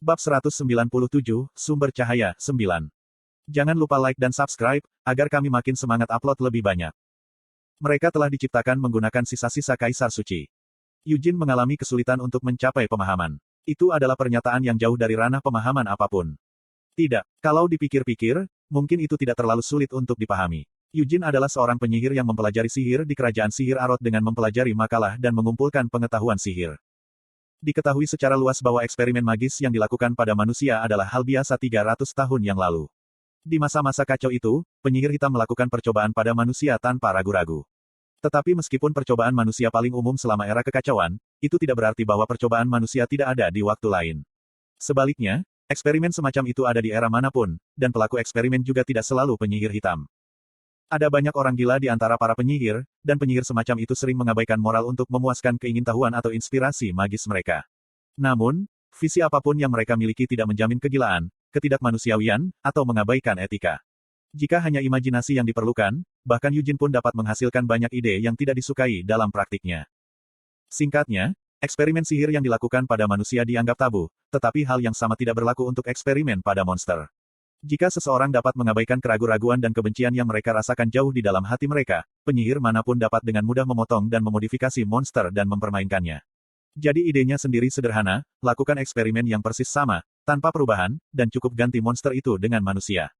Bab 197, Sumber Cahaya, 9. Jangan lupa like dan subscribe, agar kami makin semangat upload lebih banyak. Mereka telah diciptakan menggunakan sisa-sisa Kaisar Suci. Eugene mengalami kesulitan untuk mencapai pemahaman. Itu adalah pernyataan yang jauh dari ranah pemahaman apapun. Tidak, kalau dipikir-pikir, mungkin itu tidak terlalu sulit untuk dipahami. Eugene adalah seorang penyihir yang mempelajari sihir di kerajaan sihir Arot dengan mempelajari makalah dan mengumpulkan pengetahuan sihir. Diketahui secara luas bahwa eksperimen magis yang dilakukan pada manusia adalah hal biasa 300 tahun yang lalu. Di masa-masa kacau itu, penyihir hitam melakukan percobaan pada manusia tanpa ragu-ragu. Tetapi meskipun percobaan manusia paling umum selama era kekacauan, itu tidak berarti bahwa percobaan manusia tidak ada di waktu lain. Sebaliknya, eksperimen semacam itu ada di era manapun, dan pelaku eksperimen juga tidak selalu penyihir hitam. Ada banyak orang gila di antara para penyihir, dan penyihir semacam itu sering mengabaikan moral untuk memuaskan keingintahuan atau inspirasi magis mereka. Namun, visi apapun yang mereka miliki tidak menjamin kegilaan, ketidakmanusiawian, atau mengabaikan etika. Jika hanya imajinasi yang diperlukan, bahkan Eugene pun dapat menghasilkan banyak ide yang tidak disukai dalam praktiknya. Singkatnya, eksperimen sihir yang dilakukan pada manusia dianggap tabu, tetapi hal yang sama tidak berlaku untuk eksperimen pada monster. Jika seseorang dapat mengabaikan keraguan-raguan dan kebencian yang mereka rasakan jauh di dalam hati mereka, penyihir manapun dapat dengan mudah memotong dan memodifikasi monster dan mempermainkannya. Jadi idenya sendiri sederhana, lakukan eksperimen yang persis sama, tanpa perubahan, dan cukup ganti monster itu dengan manusia.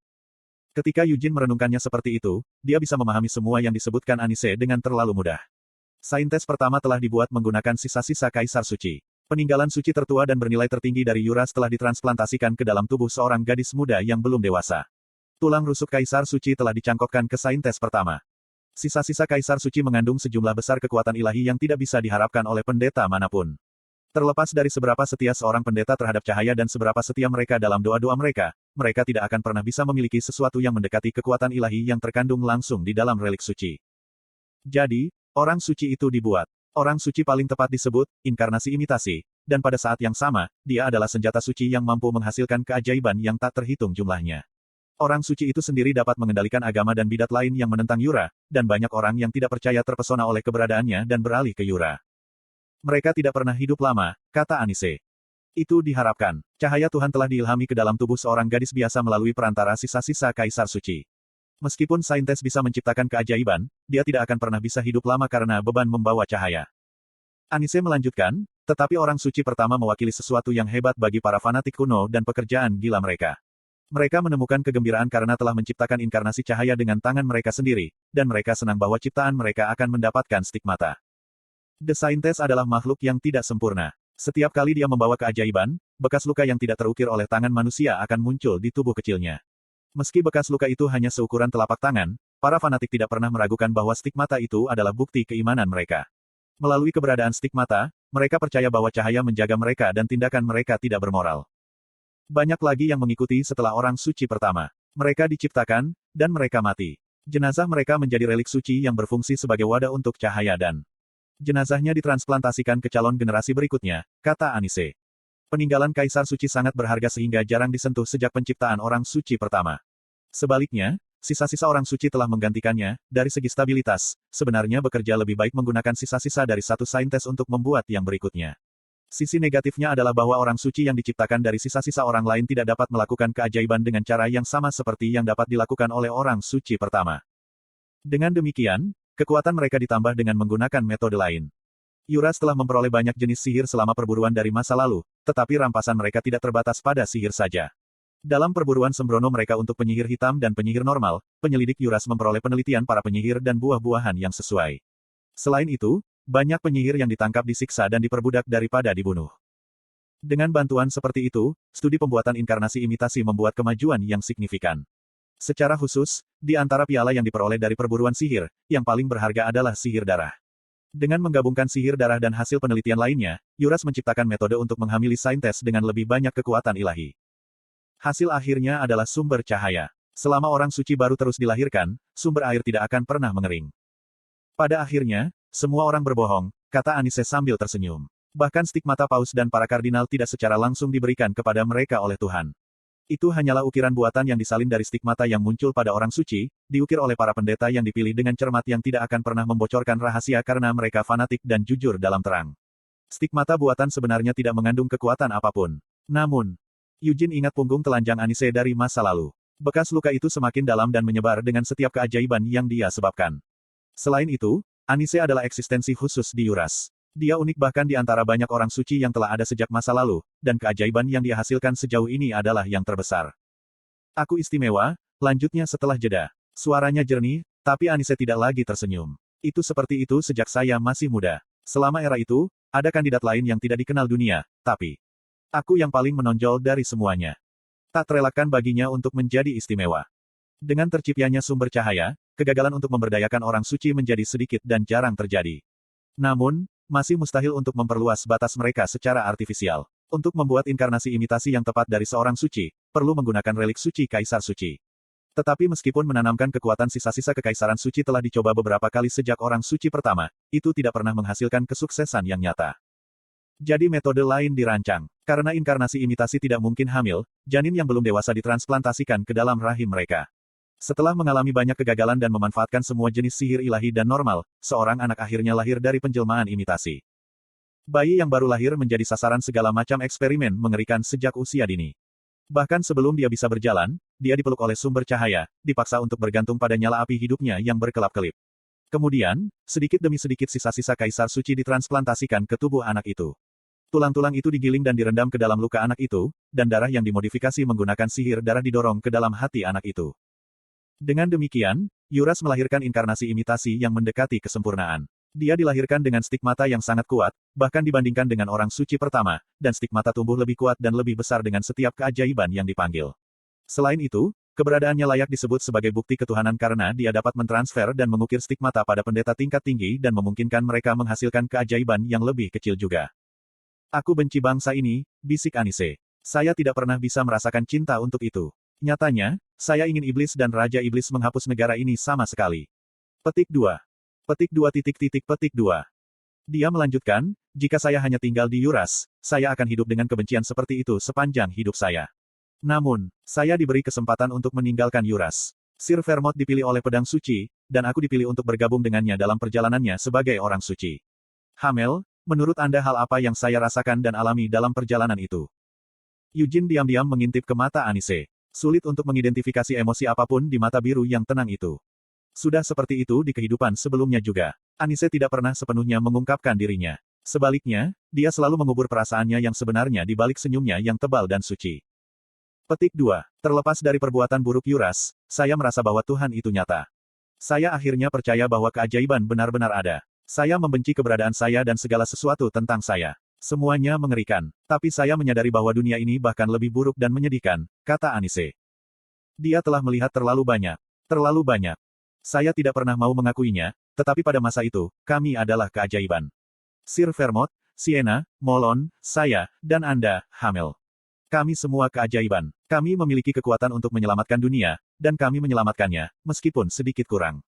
Ketika Eugene merenungkannya seperti itu, dia bisa memahami semua yang disebutkan Anise dengan terlalu mudah. Saintes pertama telah dibuat menggunakan sisa-sisa Kaisar Suci. Peninggalan suci tertua dan bernilai tertinggi dari Yuras telah ditransplantasikan ke dalam tubuh seorang gadis muda yang belum dewasa. Tulang rusuk Kaisar Suci telah dicangkokkan ke saintes pertama. Sisa-sisa Kaisar Suci mengandung sejumlah besar kekuatan ilahi yang tidak bisa diharapkan oleh pendeta manapun. Terlepas dari seberapa setia seorang pendeta terhadap cahaya dan seberapa setia mereka dalam doa-doa mereka, mereka tidak akan pernah bisa memiliki sesuatu yang mendekati kekuatan ilahi yang terkandung langsung di dalam relik suci. Jadi, orang suci itu dibuat. Orang suci paling tepat disebut, inkarnasi imitasi, dan pada saat yang sama, dia adalah senjata suci yang mampu menghasilkan keajaiban yang tak terhitung jumlahnya. Orang suci itu sendiri dapat mengendalikan agama dan bidat lain yang menentang Yura, dan banyak orang yang tidak percaya terpesona oleh keberadaannya dan beralih ke Yura. Mereka tidak pernah hidup lama, kata Anise. Itu diharapkan. Cahaya Tuhan telah diilhami ke dalam tubuh seorang gadis biasa melalui perantara sisa-sisa Kaisar Suci. Meskipun saintes bisa menciptakan keajaiban, dia tidak akan pernah bisa hidup lama karena beban membawa cahaya. Anise melanjutkan, tetapi orang suci pertama mewakili sesuatu yang hebat bagi para fanatik kuno dan pekerjaan gila mereka. Mereka menemukan kegembiraan karena telah menciptakan inkarnasi cahaya dengan tangan mereka sendiri, dan mereka senang bahwa ciptaan mereka akan mendapatkan stigmata. The Saintes adalah makhluk yang tidak sempurna. Setiap kali dia membawa keajaiban, bekas luka yang tidak terukir oleh tangan manusia akan muncul di tubuh kecilnya. Meski bekas luka itu hanya seukuran telapak tangan, para fanatik tidak pernah meragukan bahwa stigmata itu adalah bukti keimanan mereka. Melalui keberadaan stigmata, mereka percaya bahwa cahaya menjaga mereka dan tindakan mereka tidak bermoral. Banyak lagi yang mengikuti setelah orang suci pertama. Mereka diciptakan, dan mereka mati. Jenazah mereka menjadi relik suci yang berfungsi sebagai wadah untuk cahaya dan jenazahnya ditransplantasikan ke calon generasi berikutnya, kata Anise. Peninggalan Kaisar Suci sangat berharga sehingga jarang disentuh sejak penciptaan orang suci pertama. Sebaliknya, sisa-sisa orang suci telah menggantikannya. Dari segi stabilitas, sebenarnya bekerja lebih baik menggunakan sisa-sisa dari satu saintes untuk membuat yang berikutnya. Sisi negatifnya adalah bahwa orang suci yang diciptakan dari sisa-sisa orang lain tidak dapat melakukan keajaiban dengan cara yang sama seperti yang dapat dilakukan oleh orang suci pertama. Dengan demikian, kekuatan mereka ditambah dengan menggunakan metode lain. Yuras telah memperoleh banyak jenis sihir selama perburuan dari masa lalu, tetapi rampasan mereka tidak terbatas pada sihir saja. Dalam perburuan sembrono mereka untuk penyihir hitam dan penyihir normal, penyelidik Yuras memperoleh penelitian para penyihir dan buah-buahan yang sesuai. Selain itu, banyak penyihir yang ditangkap disiksa dan diperbudak daripada dibunuh. Dengan bantuan seperti itu, studi pembuatan inkarnasi imitasi membuat kemajuan yang signifikan. Secara khusus, di antara piala yang diperoleh dari perburuan sihir, yang paling berharga adalah sihir darah. Dengan menggabungkan sihir darah dan hasil penelitian lainnya, Yuras menciptakan metode untuk menghamili saintes dengan lebih banyak kekuatan ilahi. Hasil akhirnya adalah sumber cahaya. Selama orang suci baru terus dilahirkan, sumber air tidak akan pernah mengering. Pada akhirnya, semua orang berbohong, kata Anise sambil tersenyum. Bahkan stigmata paus dan para kardinal tidak secara langsung diberikan kepada mereka oleh Tuhan. Itu hanyalah ukiran buatan yang disalin dari stigmata yang muncul pada orang suci, diukir oleh para pendeta yang dipilih dengan cermat yang tidak akan pernah membocorkan rahasia karena mereka fanatik dan jujur dalam terang. Stigmata buatan sebenarnya tidak mengandung kekuatan apapun. Namun, Eugene ingat punggung telanjang Anise dari masa lalu. Bekas luka itu semakin dalam dan menyebar dengan setiap keajaiban yang dia sebabkan. Selain itu, Anise adalah eksistensi khusus di Yuras. Dia unik bahkan di antara banyak orang suci yang telah ada sejak masa lalu, dan keajaiban yang dia hasilkan sejauh ini adalah yang terbesar. Aku istimewa, lanjutnya setelah jeda. Suaranya jernih, tapi Anise tidak lagi tersenyum. Itu seperti itu sejak saya masih muda. Selama era itu, ada kandidat lain yang tidak dikenal dunia, tapi aku yang paling menonjol dari semuanya. Tak terelakkan baginya untuk menjadi istimewa. Dengan terciptanya sumber cahaya, kegagalan untuk memberdayakan orang suci menjadi sedikit dan jarang terjadi. Namun, masih mustahil untuk memperluas batas mereka secara artifisial. Untuk membuat inkarnasi imitasi yang tepat dari seorang suci, perlu menggunakan relik suci Kaisar Suci. Tetapi meskipun menanamkan kekuatan sisa-sisa kekaisaran suci telah dicoba beberapa kali sejak orang suci pertama, itu tidak pernah menghasilkan kesuksesan yang nyata. Jadi metode lain dirancang. Karena inkarnasi imitasi tidak mungkin hamil, janin yang belum dewasa ditransplantasikan ke dalam rahim mereka. Setelah mengalami banyak kegagalan dan memanfaatkan semua jenis sihir ilahi dan normal, seorang anak akhirnya lahir dari penjelmaan imitasi. Bayi yang baru lahir menjadi sasaran segala macam eksperimen mengerikan sejak usia dini. Bahkan sebelum dia bisa berjalan, dia dipeluk oleh sumber cahaya, dipaksa untuk bergantung pada nyala api hidupnya yang berkelap-kelip. Kemudian, sedikit demi sedikit sisa-sisa Kaisar Suci ditransplantasikan ke tubuh anak itu. Tulang-tulang itu digiling dan direndam ke dalam luka anak itu, dan darah yang dimodifikasi menggunakan sihir darah didorong ke dalam hati anak itu. Dengan demikian, Yuras melahirkan inkarnasi imitasi yang mendekati kesempurnaan. Dia dilahirkan dengan stigmata yang sangat kuat, bahkan dibandingkan dengan orang suci pertama, dan stigmata tumbuh lebih kuat dan lebih besar dengan setiap keajaiban yang dipanggil. Selain itu, keberadaannya layak disebut sebagai bukti ketuhanan karena dia dapat mentransfer dan mengukir stigmata pada pendeta tingkat tinggi dan memungkinkan mereka menghasilkan keajaiban yang lebih kecil juga. Aku benci bangsa ini, bisik Anise. Saya tidak pernah bisa merasakan cinta untuk itu. Nyatanya, saya ingin iblis dan Raja Iblis menghapus negara ini sama sekali. Petik 2. Petik 2. Dia melanjutkan, jika saya hanya tinggal di Yuras, saya akan hidup dengan kebencian seperti itu sepanjang hidup saya. Namun, saya diberi kesempatan untuk meninggalkan Yuras. Sir Vermont dipilih oleh pedang suci, dan aku dipilih untuk bergabung dengannya dalam perjalanannya sebagai orang suci. Hamel, menurut Anda hal apa yang saya rasakan dan alami dalam perjalanan itu? Eugene diam-diam mengintip ke mata Anise. Sulit untuk mengidentifikasi emosi apapun di mata biru yang tenang itu. Sudah seperti itu di kehidupan sebelumnya juga. Anise tidak pernah sepenuhnya mengungkapkan dirinya. Sebaliknya, dia selalu mengubur perasaannya yang sebenarnya di balik senyumnya yang tebal dan suci. Petik 2. Terlepas dari perbuatan buruk Yuras, saya merasa bahwa Tuhan itu nyata. Saya akhirnya percaya bahwa keajaiban benar-benar ada. Saya membenci keberadaan saya dan segala sesuatu tentang saya. Semuanya mengerikan. Tapi saya menyadari bahwa dunia ini bahkan lebih buruk dan menyedihkan, kata Anise. Dia telah melihat terlalu banyak. Terlalu banyak. Saya tidak pernah mau mengakuinya, tetapi pada masa itu, kami adalah keajaiban. Sir Vermont, Sienna, Molon, saya, dan Anda, Hamel. Kami semua keajaiban. Kami memiliki kekuatan untuk menyelamatkan dunia, dan kami menyelamatkannya, meskipun sedikit kurang.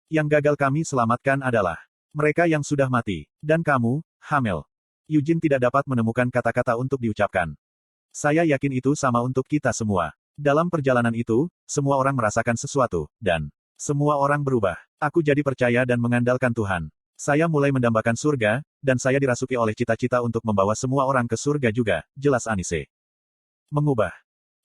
Yang gagal kami selamatkan adalah mereka yang sudah mati. Dan kamu, Hamel. Eugene tidak dapat menemukan kata-kata untuk diucapkan. Saya yakin itu sama untuk kita semua. Dalam perjalanan itu, semua orang merasakan sesuatu, dan semua orang berubah. Aku jadi percaya dan mengandalkan Tuhan. Saya mulai mendambakan surga, dan saya dirasuki oleh cita-cita untuk membawa semua orang ke surga juga, jelas Anise. Mengubah.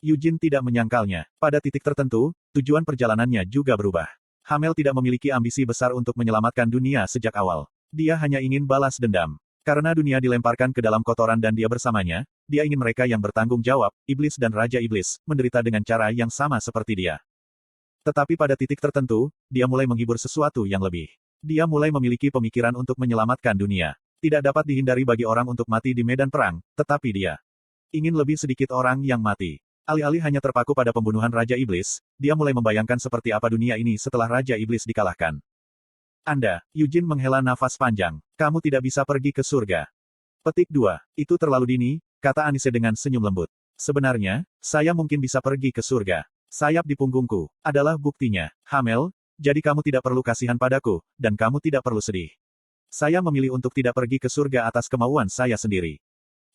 Eugene tidak menyangkalnya. Pada titik tertentu, tujuan perjalanannya juga berubah. Hamel tidak memiliki ambisi besar untuk menyelamatkan dunia sejak awal. Dia hanya ingin balas dendam. Karena dunia dilemparkan ke dalam kotoran dan dia bersamanya, dia ingin mereka yang bertanggung jawab, iblis dan Raja Iblis, menderita dengan cara yang sama seperti dia. Tetapi pada titik tertentu, dia mulai menghibur sesuatu yang lebih. Dia mulai memiliki pemikiran untuk menyelamatkan dunia. Tidak dapat dihindari bagi orang untuk mati di medan perang, tetapi dia ingin lebih sedikit orang yang mati. Alih-alih hanya terpaku pada pembunuhan Raja Iblis, dia mulai membayangkan seperti apa dunia ini setelah Raja Iblis dikalahkan. Anda, Eugene menghela nafas panjang. Kamu tidak bisa pergi ke surga. Petik 2. Itu terlalu dini, kata Anise dengan senyum lembut. Sebenarnya, saya mungkin bisa pergi ke surga. Sayap di punggungku adalah buktinya. Hamel, jadi kamu tidak perlu kasihan padaku, dan kamu tidak perlu sedih. Saya memilih untuk tidak pergi ke surga atas kemauan saya sendiri.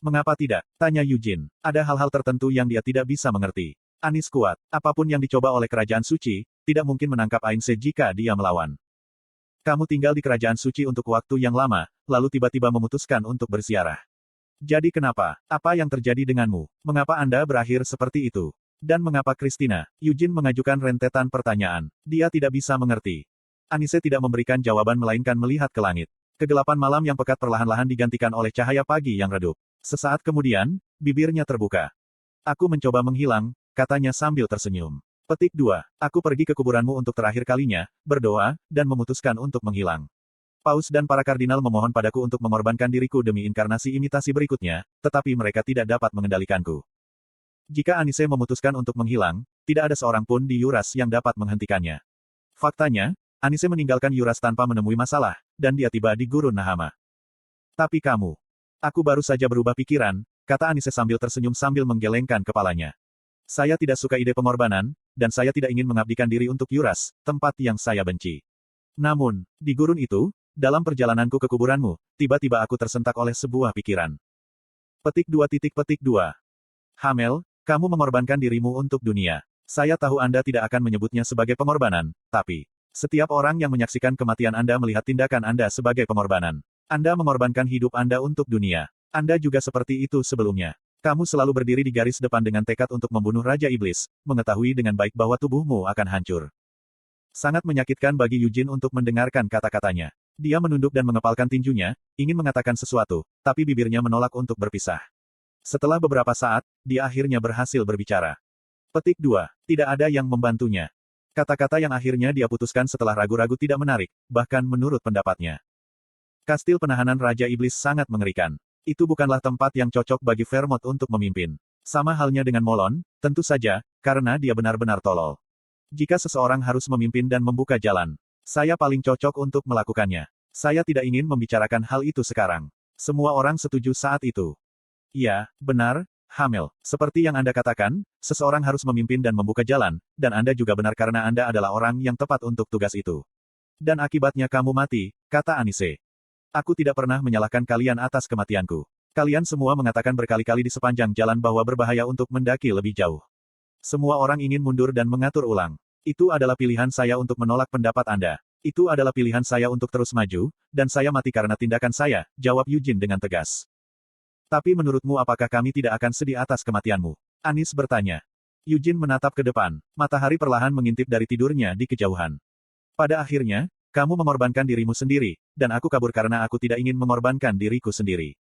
Mengapa tidak? Tanya Eugene. Ada hal-hal tertentu yang dia tidak bisa mengerti. Anis kuat. Apapun yang dicoba oleh kerajaan suci, tidak mungkin menangkap Ainse jika dia melawan. Kamu tinggal di kerajaan suci untuk waktu yang lama, lalu tiba-tiba memutuskan untuk berziarah. Jadi kenapa? Apa yang terjadi denganmu? Mengapa Anda berakhir seperti itu? Dan mengapa Christina? Eugene mengajukan rentetan pertanyaan. Dia tidak bisa mengerti. Anise tidak memberikan jawaban melainkan melihat ke langit. Kegelapan malam yang pekat perlahan-lahan digantikan oleh cahaya pagi yang redup. Sesaat kemudian, bibirnya terbuka. Aku mencoba menghilang, katanya sambil tersenyum. Petik 2. Aku pergi ke kuburanmu untuk terakhir kalinya, berdoa, dan memutuskan untuk menghilang. Paus dan para kardinal memohon padaku untuk mengorbankan diriku demi inkarnasi imitasi berikutnya, tetapi mereka tidak dapat mengendalikanku. Jika Anise memutuskan untuk menghilang, tidak ada seorang pun di Yuras yang dapat menghentikannya. Faktanya, Anise meninggalkan Yuras tanpa menemui masalah, dan dia tiba di Gurun Nahama. Tapi kamu. Aku baru saja berubah pikiran, kata Anise sambil tersenyum sambil menggelengkan kepalanya. Saya tidak suka ide pengorbanan, dan saya tidak ingin mengabdikan diri untuk Yuras, tempat yang saya benci. Namun, di gurun itu, dalam perjalananku ke kuburanmu, tiba-tiba aku tersentak oleh sebuah pikiran. Petik 2. Hamel, kamu mengorbankan dirimu untuk dunia. Saya tahu Anda tidak akan menyebutnya sebagai pengorbanan, tapi setiap orang yang menyaksikan kematian Anda melihat tindakan Anda sebagai pengorbanan. Anda mengorbankan hidup Anda untuk dunia. Anda juga seperti itu sebelumnya. Kamu selalu berdiri di garis depan dengan tekad untuk membunuh Raja Iblis, mengetahui dengan baik bahwa tubuhmu akan hancur. Sangat menyakitkan bagi Eugene untuk mendengarkan kata-katanya. Dia menunduk dan mengepalkan tinjunya, ingin mengatakan sesuatu, tapi bibirnya menolak untuk berpisah. Setelah beberapa saat, dia akhirnya berhasil berbicara. Petik 2. Tidak ada yang membantunya. Kata-kata yang akhirnya dia putuskan setelah ragu-ragu tidak menarik, bahkan menurut pendapatnya. Kastil penahanan Raja Iblis sangat mengerikan. Itu bukanlah tempat yang cocok bagi Vermont untuk memimpin. Sama halnya dengan Molon, tentu saja, karena dia benar-benar tolol. Jika seseorang harus memimpin dan membuka jalan, saya paling cocok untuk melakukannya. Saya tidak ingin membicarakan hal itu sekarang. Semua orang setuju saat itu. Ya, benar, Hamel. Seperti yang Anda katakan, seseorang harus memimpin dan membuka jalan, dan Anda juga benar karena Anda adalah orang yang tepat untuk tugas itu. Dan akibatnya kamu mati, kata Anise. Aku tidak pernah menyalahkan kalian atas kematianku. Kalian semua mengatakan berkali-kali di sepanjang jalan bahwa berbahaya untuk mendaki lebih jauh. Semua orang ingin mundur dan mengatur ulang. Itu adalah pilihan saya untuk menolak pendapat Anda. Itu adalah pilihan saya untuk terus maju, dan saya mati karena tindakan saya, jawab Eugene dengan tegas. Tapi menurutmu apakah kami tidak akan sedih atas kematianmu? Anis bertanya. Eugene menatap ke depan. Matahari perlahan mengintip dari tidurnya di kejauhan. Pada akhirnya, kamu mengorbankan dirimu sendiri, dan aku kabur karena aku tidak ingin mengorbankan diriku sendiri.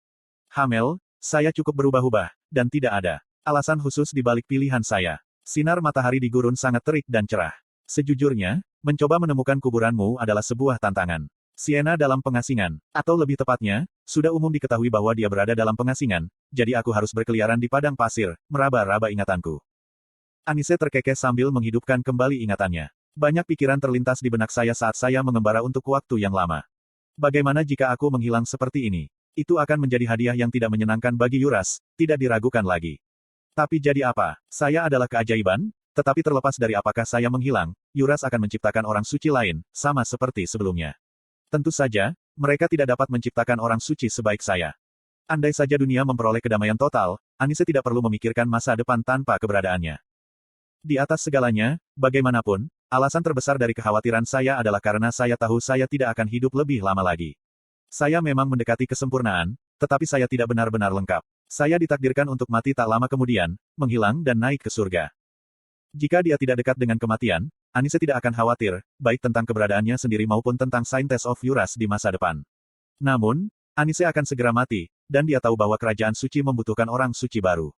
Hamel, saya cukup berubah-ubah, dan tidak ada alasan khusus di balik pilihan saya. Sinar matahari di gurun sangat terik dan cerah. Sejujurnya, mencoba menemukan kuburanmu adalah sebuah tantangan. Sienna dalam pengasingan, atau lebih tepatnya, sudah umum diketahui bahwa dia berada dalam pengasingan, jadi aku harus berkeliaran di padang pasir, meraba-raba ingatanku. Anise terkekeh sambil menghidupkan kembali ingatannya. Banyak pikiran terlintas di benak saya saat saya mengembara untuk waktu yang lama. Bagaimana jika aku menghilang seperti ini? Itu akan menjadi hadiah yang tidak menyenangkan bagi Yuras, tidak diragukan lagi. Tapi jadi apa? Saya adalah keajaiban, tetapi terlepas dari apakah saya menghilang, Yuras akan menciptakan orang suci lain, sama seperti sebelumnya. Tentu saja, mereka tidak dapat menciptakan orang suci sebaik saya. Andai saja dunia memperoleh kedamaian total, Anise tidak perlu memikirkan masa depan tanpa keberadaannya. Di atas segalanya, bagaimanapun, alasan terbesar dari kekhawatiran saya adalah karena saya tahu saya tidak akan hidup lebih lama lagi. Saya memang mendekati kesempurnaan, tetapi saya tidak benar-benar lengkap. Saya ditakdirkan untuk mati tak lama kemudian, menghilang dan naik ke surga. Jika dia tidak dekat dengan kematian, Anise tidak akan khawatir, baik tentang keberadaannya sendiri maupun tentang Saintes of Yuras di masa depan. Namun, Anise akan segera mati, dan dia tahu bahwa kerajaan suci membutuhkan orang suci baru.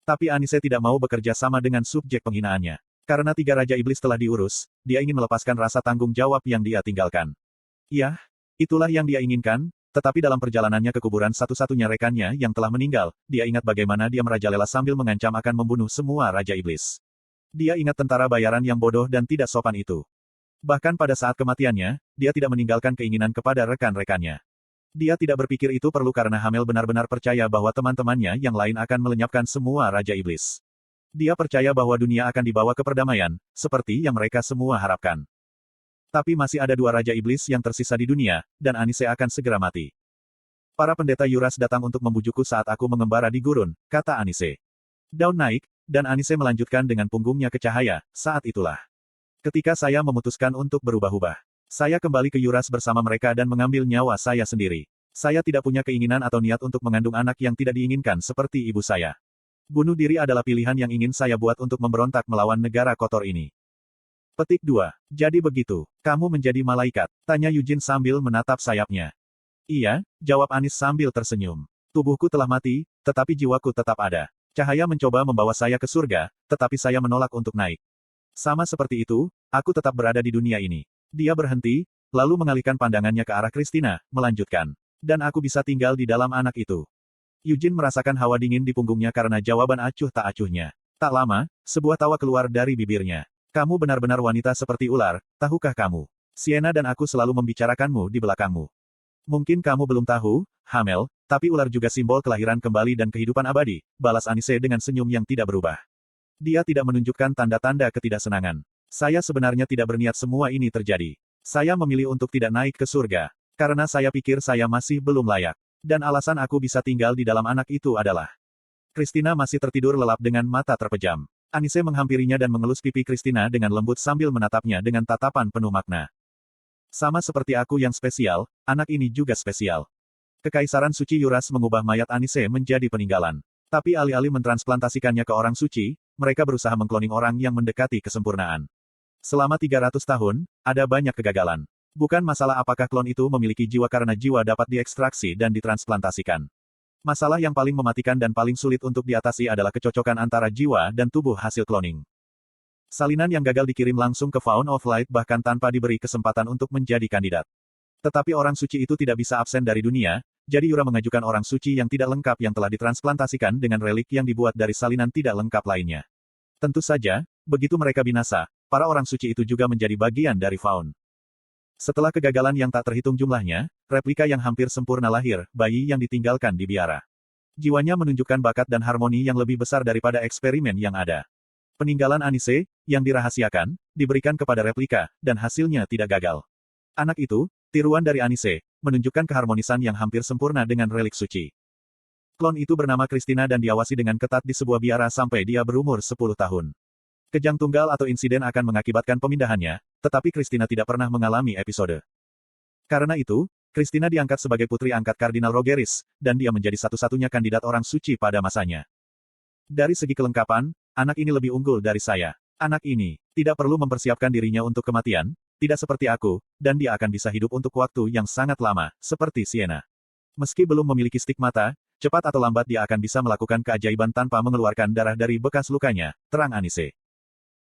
Tapi Anise tidak mau bekerja sama dengan subjek penghinaannya. Karena 3 Raja Iblis telah diurus, dia ingin melepaskan rasa tanggung jawab yang dia tinggalkan. Yah, itulah yang dia inginkan. Tetapi dalam perjalanannya ke kuburan satu-satunya rekannya yang telah meninggal, dia ingat bagaimana dia merajalela sambil mengancam akan membunuh semua Raja Iblis. Dia ingat tentara bayaran yang bodoh dan tidak sopan itu. Bahkan pada saat kematiannya, dia tidak meninggalkan keinginan kepada rekan-rekannya. Dia tidak berpikir itu perlu karena Hamel benar-benar percaya bahwa teman-temannya yang lain akan melenyapkan semua Raja Iblis. Dia percaya bahwa dunia akan dibawa ke perdamaian, seperti yang mereka semua harapkan. Tapi masih ada 2 Raja Iblis yang tersisa di dunia, dan Anise akan segera mati. Para pendeta Yuras datang untuk membujukku saat aku mengembara di gurun, kata Anise. Daun naik, dan Anise melanjutkan dengan punggungnya ke cahaya, saat itulah. Ketika saya memutuskan untuk berubah-ubah. Saya kembali ke Yuras bersama mereka dan mengambil nyawa saya sendiri. Saya tidak punya keinginan atau niat untuk mengandung anak yang tidak diinginkan seperti ibu saya. Bunuh diri adalah pilihan yang ingin saya buat untuk memberontak melawan negara kotor ini. Petik 2. Jadi begitu, kamu menjadi malaikat? Tanya Eugene sambil menatap sayapnya. Iya, jawab Anis sambil tersenyum. Tubuhku telah mati, tetapi jiwaku tetap ada. Cahaya mencoba membawa saya ke surga, tetapi saya menolak untuk naik. Sama seperti itu, aku tetap berada di dunia ini. Dia berhenti, lalu mengalihkan pandangannya ke arah Christina, melanjutkan. Dan aku bisa tinggal di dalam anak itu. Eugene merasakan hawa dingin di punggungnya karena jawaban acuh tak acuhnya. Tak lama, sebuah tawa keluar dari bibirnya. Kamu benar-benar wanita seperti ular, tahukah kamu? Sienna dan aku selalu membicarakanmu di belakangmu. Mungkin kamu belum tahu, Hamel, tapi ular juga simbol kelahiran kembali dan kehidupan abadi, balas Anise dengan senyum yang tidak berubah. Dia tidak menunjukkan tanda-tanda ketidaksenangan. Saya sebenarnya tidak berniat semua ini terjadi. Saya memilih untuk tidak naik ke surga. Karena saya pikir saya masih belum layak. Dan alasan aku bisa tinggal di dalam anak itu adalah. Christina masih tertidur lelap dengan mata terpejam. Anise menghampirinya dan mengelus pipi Christina dengan lembut sambil menatapnya dengan tatapan penuh makna. Sama seperti aku yang spesial, anak ini juga spesial. Kekaisaran suci Yuras mengubah mayat Anise menjadi peninggalan. Tapi alih-alih mentransplantasikannya ke orang suci, mereka berusaha mengkloning orang yang mendekati kesempurnaan. Selama 300 tahun, ada banyak kegagalan. Bukan masalah apakah klon itu memiliki jiwa karena jiwa dapat diekstraksi dan ditransplantasikan. Masalah yang paling mematikan dan paling sulit untuk diatasi adalah kecocokan antara jiwa dan tubuh hasil cloning. Salinan yang gagal dikirim langsung ke Faun of Light bahkan tanpa diberi kesempatan untuk menjadi kandidat. Tetapi orang suci itu tidak bisa absen dari dunia, jadi Yura mengajukan orang suci yang tidak lengkap yang telah ditransplantasikan dengan relik yang dibuat dari salinan tidak lengkap lainnya. Tentu saja, begitu mereka binasa, para orang suci itu juga menjadi bagian dari Faun. Setelah kegagalan yang tak terhitung jumlahnya, replika yang hampir sempurna lahir, bayi yang ditinggalkan di biara. Jiwanya menunjukkan bakat dan harmoni yang lebih besar daripada eksperimen yang ada. Peninggalan Anise, yang dirahasiakan, diberikan kepada replika, dan hasilnya tidak gagal. Anak itu, tiruan dari Anise, menunjukkan keharmonisan yang hampir sempurna dengan relik suci. Klon itu bernama Christina dan diawasi dengan ketat di sebuah biara sampai dia berumur 10 tahun. Kejang tunggal atau insiden akan mengakibatkan pemindahannya, tetapi Christina tidak pernah mengalami episode. Karena itu, Christina diangkat sebagai putri angkat Kardinal Rogeris, dan dia menjadi satu-satunya kandidat orang suci pada masanya. Dari segi kelengkapan, anak ini lebih unggul dari saya. Anak ini tidak perlu mempersiapkan dirinya untuk kematian, tidak seperti aku, dan dia akan bisa hidup untuk waktu yang sangat lama, seperti Sienna. Meski belum memiliki stigmata, cepat atau lambat dia akan bisa melakukan keajaiban tanpa mengeluarkan darah dari bekas lukanya, terang Anise.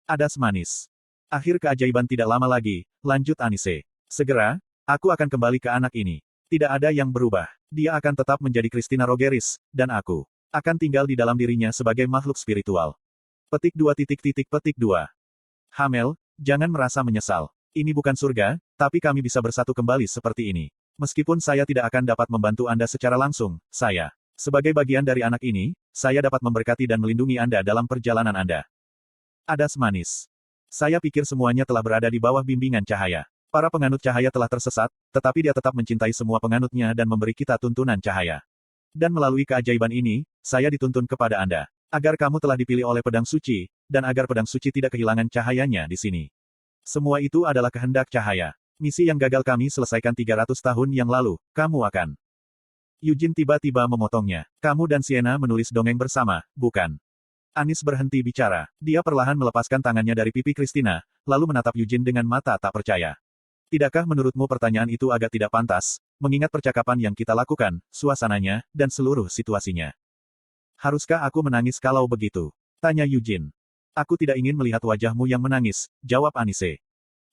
Adas manis. Akhir keajaiban tidak lama lagi, lanjut Anise. Segera, aku akan kembali ke anak ini. Tidak ada yang berubah. Dia akan tetap menjadi Christina Rogeris, dan aku akan tinggal di dalam dirinya sebagai makhluk spiritual. Petik 2. Hamel, jangan merasa menyesal. Ini bukan surga, tapi kami bisa bersatu kembali seperti ini. Meskipun saya tidak akan dapat membantu Anda secara langsung, saya, sebagai bagian dari anak ini, saya dapat memberkati dan melindungi Anda dalam perjalanan Anda. Adas manis. Saya pikir semuanya telah berada di bawah bimbingan cahaya. Para penganut cahaya telah tersesat, tetapi dia tetap mencintai semua penganutnya dan memberi kita tuntunan cahaya. Dan melalui keajaiban ini, saya dituntun kepada Anda. Agar kamu telah dipilih oleh pedang suci, dan agar pedang suci tidak kehilangan cahayanya di sini. Semua itu adalah kehendak cahaya. Misi yang gagal kami selesaikan 300 tahun yang lalu, kamu akan. Eugene tiba-tiba memotongnya. Kamu dan Sienna menulis dongeng bersama, bukan? Anis berhenti bicara. Dia perlahan melepaskan tangannya dari pipi Christina, lalu menatap Eugene dengan mata tak percaya. Tidakkah menurutmu pertanyaan itu agak tidak pantas, mengingat percakapan yang kita lakukan, suasananya, dan seluruh situasinya? Haruskah aku menangis kalau begitu? Tanya Eugene. Aku tidak ingin melihat wajahmu yang menangis, jawab Anise.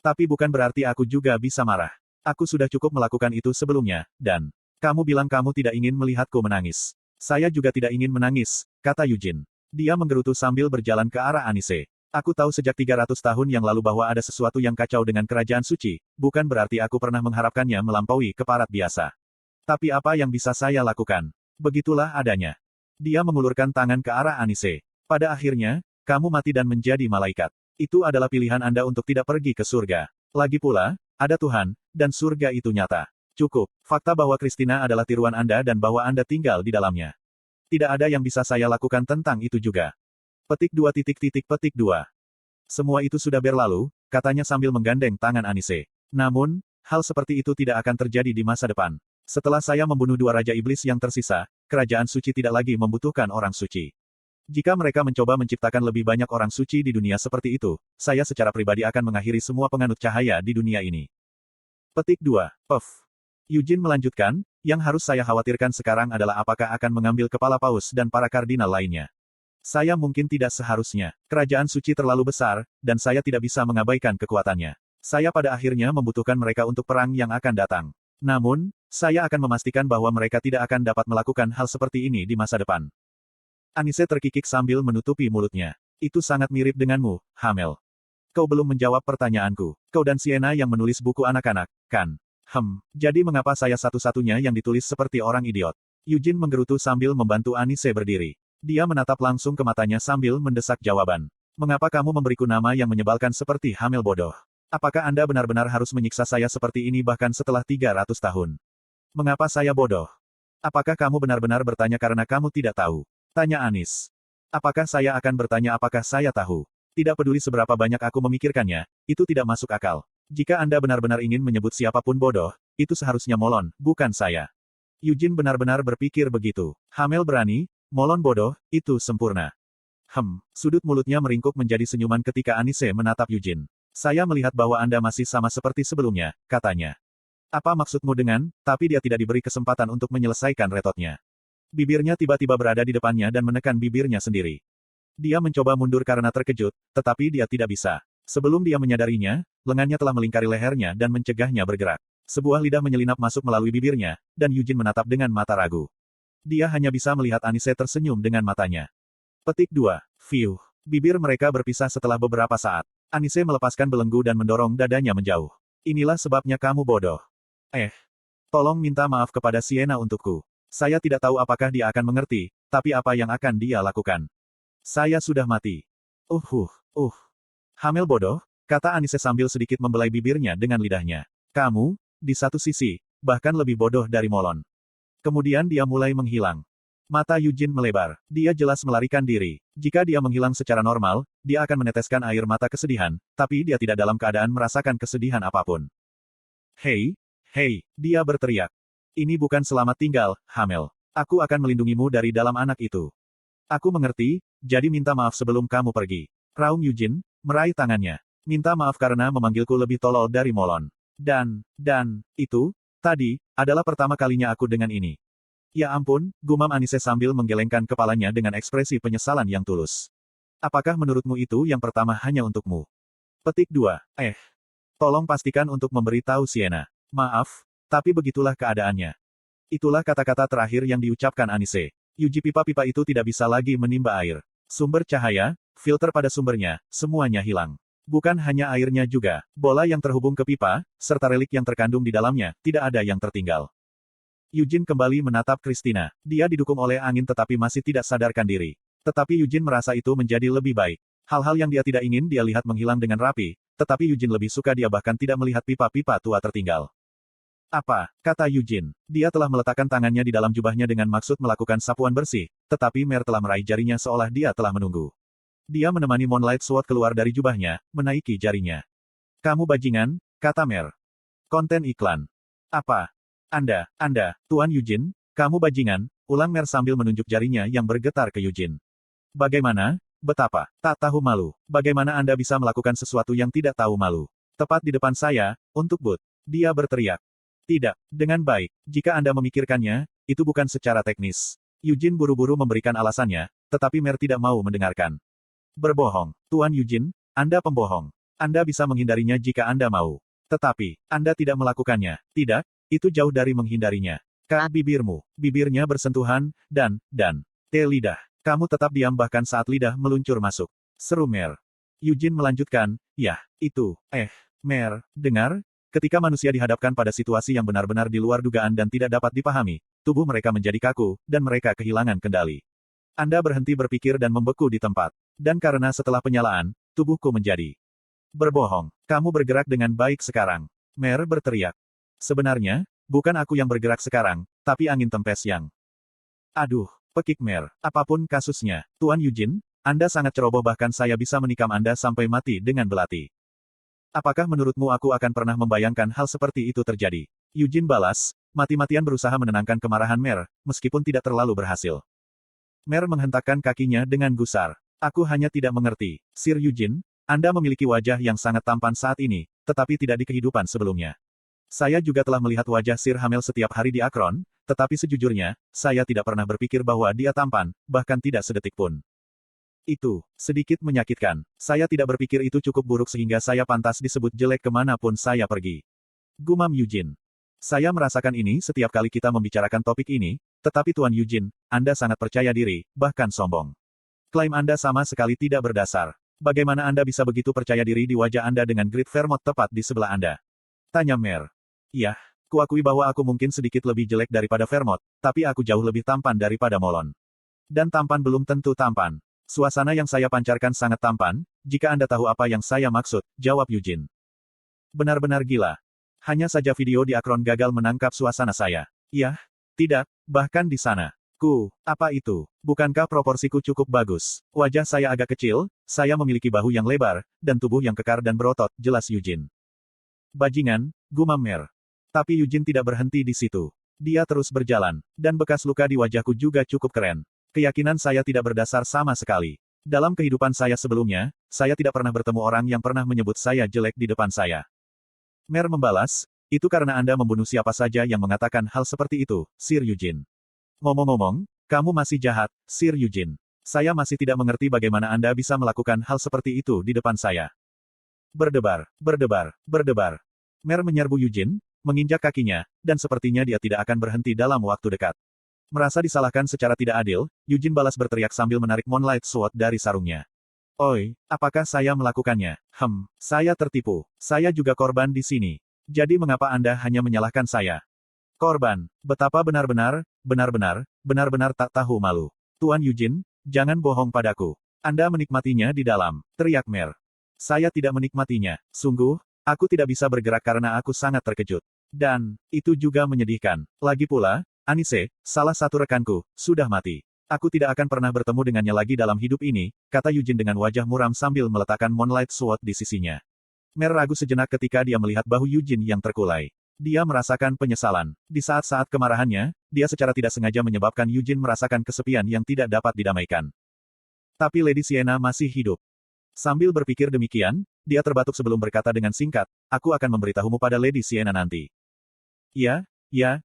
Tapi bukan berarti aku juga bisa marah. Aku sudah cukup melakukan itu sebelumnya, dan kamu bilang kamu tidak ingin melihatku menangis. Saya juga tidak ingin menangis, kata Eugene. Dia menggerutu sambil berjalan ke arah Anise. Aku tahu sejak 300 tahun yang lalu bahwa ada sesuatu yang kacau dengan kerajaan suci, bukan berarti aku pernah mengharapkannya melampaui keparat biasa. Tapi apa yang bisa saya lakukan? Begitulah adanya. Dia mengulurkan tangan ke arah Anise. Pada akhirnya, kamu mati dan menjadi malaikat. Itu adalah pilihan Anda untuk tidak pergi ke surga. Lagi pula, ada Tuhan, dan surga itu nyata. Cukup, fakta bahwa Christina adalah tiruan Anda dan bahwa Anda tinggal di dalamnya. Tidak ada yang bisa saya lakukan tentang itu juga. Petik 2. Semua itu sudah berlalu, katanya sambil menggandeng tangan Anise. Namun, hal seperti itu tidak akan terjadi di masa depan. Setelah saya membunuh dua Raja Iblis yang tersisa, kerajaan suci tidak lagi membutuhkan orang suci. Jika mereka mencoba menciptakan lebih banyak orang suci di dunia seperti itu, saya secara pribadi akan mengakhiri semua penganut cahaya di dunia ini. Petik 2. Puff. Eugene melanjutkan, yang harus saya khawatirkan sekarang adalah apakah akan mengambil kepala paus dan para kardinal lainnya. Saya mungkin tidak seharusnya. Kerajaan suci terlalu besar, dan saya tidak bisa mengabaikan kekuatannya. Saya pada akhirnya membutuhkan mereka untuk perang yang akan datang. Namun, saya akan memastikan bahwa mereka tidak akan dapat melakukan hal seperti ini di masa depan. Anise terkikik sambil menutupi mulutnya. Itu sangat mirip denganmu, Hamel. Kau belum menjawab pertanyaanku. Kau dan Sienna yang menulis buku anak-anak, kan? Jadi mengapa saya satu-satunya yang ditulis seperti orang idiot? Eugene menggerutu sambil membantu Anise berdiri. Dia menatap langsung ke matanya sambil mendesak jawaban. Mengapa kamu memberiku nama yang menyebalkan seperti Hamel bodoh? Apakah Anda benar-benar harus menyiksa saya seperti ini bahkan setelah 300 tahun? Mengapa saya bodoh? Apakah kamu benar-benar bertanya karena kamu tidak tahu? Tanya Anis. Apakah saya akan bertanya apakah saya tahu? Tidak peduli seberapa banyak aku memikirkannya, itu tidak masuk akal. Jika Anda benar-benar ingin menyebut siapapun bodoh, itu seharusnya Molon, bukan saya. Eugene benar-benar berpikir begitu. Hamel berani, Molon bodoh, itu sempurna. Sudut mulutnya meringkuk menjadi senyuman ketika Anise menatap Eugene. Saya melihat bahwa Anda masih sama seperti sebelumnya, katanya. Apa maksudmu dengan, tapi dia tidak diberi kesempatan untuk menyelesaikan retotnya. Bibirnya tiba-tiba berada di depannya dan menekan bibirnya sendiri. Dia mencoba mundur karena terkejut, tetapi dia tidak bisa. Sebelum dia menyadarinya, lengannya telah melingkari lehernya dan mencegahnya bergerak. Sebuah lidah menyelinap masuk melalui bibirnya, dan Eugene menatap dengan mata ragu. Dia hanya bisa melihat Anise tersenyum dengan matanya. Petik 2. Fiuh. Bibir mereka berpisah setelah beberapa saat. Anise melepaskan belenggu dan mendorong dadanya menjauh. Inilah sebabnya kamu bodoh. Tolong minta maaf kepada Sienna untukku. Saya tidak tahu apakah dia akan mengerti, tapi apa yang akan dia lakukan? Saya sudah mati. Hamel bodoh, kata Anise sambil sedikit membelai bibirnya dengan lidahnya. Kamu, di satu sisi, bahkan lebih bodoh dari Molon. Kemudian dia mulai menghilang. Mata Eugene melebar. Dia jelas melarikan diri. Jika dia menghilang secara normal, dia akan meneteskan air mata kesedihan, tapi dia tidak dalam keadaan merasakan kesedihan apapun. Hei, dia berteriak. Ini bukan selamat tinggal, Hamel. Aku akan melindungimu dari dalam anak itu. Aku mengerti, jadi minta maaf sebelum kamu pergi. Raung Eugene, meraih tangannya. Minta maaf karena memanggilku lebih tolol dari Molon. Dan, itu, tadi, adalah pertama kalinya aku dengan ini. Ya ampun, gumam Anise sambil menggelengkan kepalanya dengan ekspresi penyesalan yang tulus. Apakah menurutmu itu yang pertama hanya untukmu? Petik 2. Tolong pastikan untuk memberitahu Sienna. Maaf, tapi begitulah keadaannya. Itulah kata-kata terakhir yang diucapkan Anise. Pipa-pipa itu tidak bisa lagi menimba air. Sumber cahaya, filter pada sumbernya, semuanya hilang. Bukan hanya airnya juga, bola yang terhubung ke pipa, serta relik yang terkandung di dalamnya, tidak ada yang tertinggal. Eugene kembali menatap Christina. Dia didukung oleh angin tetapi masih tidak sadarkan diri. Tetapi Eugene merasa itu menjadi lebih baik. Hal-hal yang dia tidak ingin dia lihat menghilang dengan rapi, tetapi Eugene lebih suka dia bahkan tidak melihat pipa-pipa tua tertinggal. Apa, kata Eugene. Dia telah meletakkan tangannya di dalam jubahnya dengan maksud melakukan sapuan bersih, tetapi Mer telah meraih jarinya seolah dia telah menunggu. Dia menemani Moonlight Sword keluar dari jubahnya, menaiki jarinya. Kamu bajingan, kata Mer. Konten iklan. Apa? Anda, Tuan Eugene, kamu bajingan, ulang Mer sambil menunjuk jarinya yang bergetar ke Eugene. Bagaimana? Betapa tak tahu malu. Bagaimana Anda bisa melakukan sesuatu yang tidak tahu malu? Tepat di depan saya, untuk Bud. Dia berteriak. Tidak, dengan baik. Jika Anda memikirkannya, itu bukan secara teknis. Eugene buru-buru memberikan alasannya, tetapi Mer tidak mau mendengarkan. Berbohong. Tuan Eugene, Anda pembohong. Anda bisa menghindarinya jika Anda mau. Tetapi, Anda tidak melakukannya. Tidak, itu jauh dari menghindarinya. Bibirmu. Bibirnya bersentuhan, dan, lidah. Kamu tetap diam bahkan saat lidah meluncur masuk. Seru Mer. Eugene melanjutkan, ya, itu, Mer, dengar, ketika manusia dihadapkan pada situasi yang benar-benar di luar dugaan dan tidak dapat dipahami, tubuh mereka menjadi kaku, dan mereka kehilangan kendali. Anda berhenti berpikir dan membeku di tempat. Dan karena setelah penyalaan, tubuhku menjadi berbohong. Kamu bergerak dengan baik sekarang. Mer berteriak. Sebenarnya, bukan aku yang bergerak sekarang, tapi angin tempes yang... Aduh, pekik Mer. Apapun kasusnya, Tuan Eugene, Anda sangat ceroboh bahkan saya bisa menikam Anda sampai mati dengan belati. Apakah menurutmu aku akan pernah membayangkan hal seperti itu terjadi? Eugene balas, mati-matian berusaha menenangkan kemarahan Mer, meskipun tidak terlalu berhasil. Mer menghentakkan kakinya dengan gusar. Aku hanya tidak mengerti. Sir Eugene, Anda memiliki wajah yang sangat tampan saat ini, tetapi tidak di kehidupan sebelumnya. Saya juga telah melihat wajah Sir Hamel setiap hari di Akron, tetapi sejujurnya, saya tidak pernah berpikir bahwa dia tampan, bahkan tidak sedetik pun. Itu sedikit menyakitkan. Saya tidak berpikir itu cukup buruk sehingga saya pantas disebut jelek kemanapun saya pergi. Gumam Eugene. Saya merasakan ini setiap kali kita membicarakan topik ini, tetapi Tuan Eugene, Anda sangat percaya diri, bahkan sombong. Klaim Anda sama sekali tidak berdasar. Bagaimana Anda bisa begitu percaya diri di wajah Anda dengan Great Vermont tepat di sebelah Anda? Tanya Mer. Iya, kuakui bahwa aku mungkin sedikit lebih jelek daripada Vermont, tapi aku jauh lebih tampan daripada Molon. Dan tampan belum tentu tampan. Suasana yang saya pancarkan sangat tampan, jika Anda tahu apa yang saya maksud, jawab Eugene. Benar-benar gila. Hanya saja video di Akron gagal menangkap suasana saya. Iya, tidak, bahkan di sana. Apa itu? Bukankah proporsiku cukup bagus? Wajah saya agak kecil, saya memiliki bahu yang lebar, dan tubuh yang kekar dan berotot, jelas Eugene. Bajingan, gumam Mer. Tapi Eugene tidak berhenti di situ. Dia terus berjalan, dan bekas luka di wajahku juga cukup keren. Keyakinan saya tidak berdasar sama sekali. Dalam kehidupan saya sebelumnya, saya tidak pernah bertemu orang yang pernah menyebut saya jelek di depan saya. Mer membalas, itu karena Anda membunuh siapa saja yang mengatakan hal seperti itu, Sir Eugene. Ngomong-ngomong, kamu masih jahat, Sir Eugene. Saya masih tidak mengerti bagaimana Anda bisa melakukan hal seperti itu di depan saya. Berdebar, berdebar, berdebar. Mer menyerbu Eugene, menginjak kakinya, dan sepertinya dia tidak akan berhenti dalam waktu dekat. Merasa disalahkan secara tidak adil, Eugene balas berteriak sambil menarik Moonlight Sword dari sarungnya. Oi, apakah saya melakukannya? Saya tertipu. Saya juga korban di sini. Jadi mengapa Anda hanya menyalahkan saya? Korban. Betapa benar-benar tak tahu malu. Tuan Eugene, jangan bohong padaku. Anda menikmatinya di dalam, teriak Mer. Saya tidak menikmatinya. Sungguh, aku tidak bisa bergerak karena aku sangat terkejut. Dan, itu juga menyedihkan. Lagi pula, Anise, salah satu rekanku, sudah mati. Aku tidak akan pernah bertemu dengannya lagi dalam hidup ini, kata Eugene dengan wajah muram sambil meletakkan Moonlight Sword di sisinya. Mer ragu sejenak ketika dia melihat bahu Eugene yang terkulai. Dia merasakan penyesalan. Di saat-saat kemarahannya, dia secara tidak sengaja menyebabkan Eugene merasakan kesepian yang tidak dapat didamaikan. Tapi Lady Sienna masih hidup. Sambil berpikir demikian, dia terbatuk sebelum berkata dengan singkat, aku akan memberitahumu pada Lady Sienna nanti. Ya,